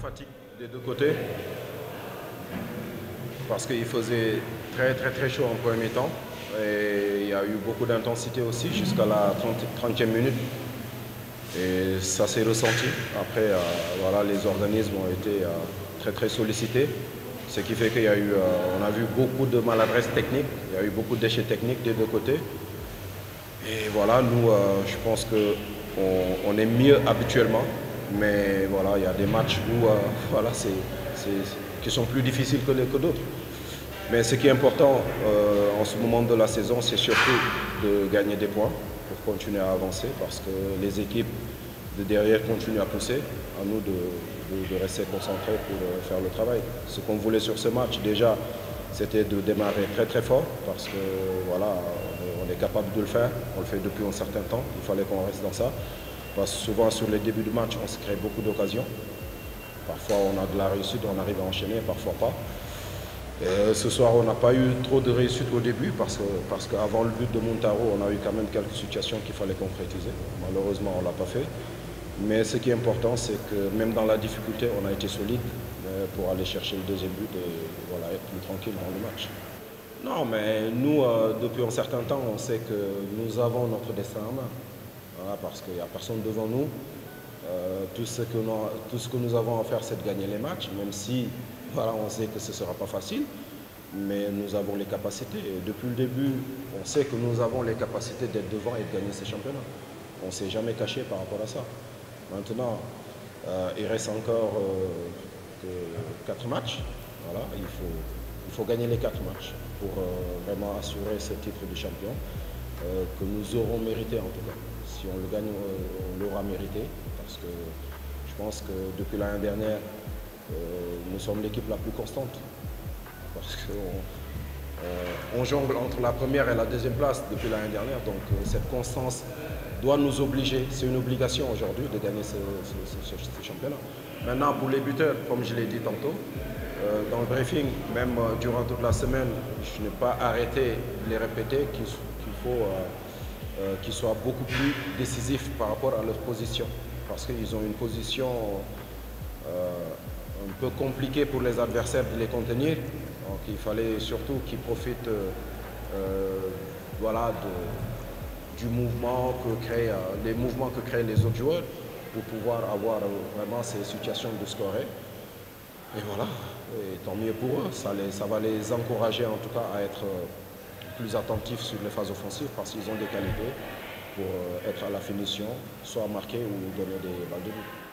fatigue des deux côtés parce qu'il faisait très chaud en premier temps et il y a eu beaucoup d'intensité aussi jusqu'à la 30e minute et ça s'est ressenti. Après, voilà, les organismes ont été très sollicités, ce qui fait qu'il y a eu, on a vu beaucoup de maladresse technique, il y a eu beaucoup de déchets techniques des deux côtés. Et voilà, nous, je pense qu'on est mieux habituellement, mais voilà, il y a des matchs où voilà, qui sont plus difficiles que d'autres. Mais ce qui est important en ce moment de la saison, c'est surtout de gagner des points pour continuer à avancer, parce que les équipes de derrière continuent à pousser. À nous de rester concentrés pour faire le travail. Ce qu'on voulait sur ce match, déjà, c'était de démarrer très fort, parce que voilà, on est capable de le faire, on le fait depuis un certain temps, il fallait qu'on reste dans ça. Parce que souvent sur les débuts de match, on se crée beaucoup d'occasions. Parfois on a de la réussite, on arrive à enchaîner, parfois pas. Ce soir, on n'a pas eu trop de réussite au début parce qu'avant le but de Montaro, on a eu quand même quelques situations qu'il fallait concrétiser. Malheureusement, on ne l'a pas fait. Mais ce qui est important, c'est que même dans la difficulté, on a été solide pour aller chercher le deuxième but et voilà, être plus tranquille dans le match. Non, mais nous, depuis un certain temps, on sait que nous avons notre destin en main. Voilà, parce qu'il n'y a personne devant nous. Tout ce que nous avons à faire, c'est de gagner les matchs, même si voilà, on sait que ce ne sera pas facile, mais nous avons les capacités. Et depuis le début, on sait que nous avons les capacités d'être devant et de gagner ces championnats. On ne s'est jamais caché par rapport à ça. Maintenant, il reste encore que 4 matchs. Voilà, il faut gagner les 4 matchs pour vraiment assurer ce titre de champion que nous aurons mérité en tout cas. Si on le gagne, on l'aura mérité parce que je pense que depuis l'année dernière, nous sommes l'équipe la plus constante parce qu'on jongle entre la première et la deuxième place depuis l'année dernière. Donc cette constance doit nous obliger, c'est une obligation aujourd'hui de gagner ce championnat. Maintenant pour les buteurs, comme je l'ai dit tantôt, dans le briefing, même durant toute la semaine, je n'ai pas arrêté de les répéter qu'il faut qu'ils soient beaucoup plus décisifs par rapport à leur position. Parce qu'ils ont une position un peu compliquée pour les adversaires de les contenir. Donc il fallait surtout qu'ils profitent voilà, du mouvement que créent, les mouvements que créent les autres joueurs pour pouvoir avoir vraiment ces situations de scorer. Et voilà, et tant mieux pour eux, ça va les encourager en tout cas à être plus attentifs sur les phases offensives parce qu'ils ont des qualités pour être à la finition, soit marquer ou donner des balles de but.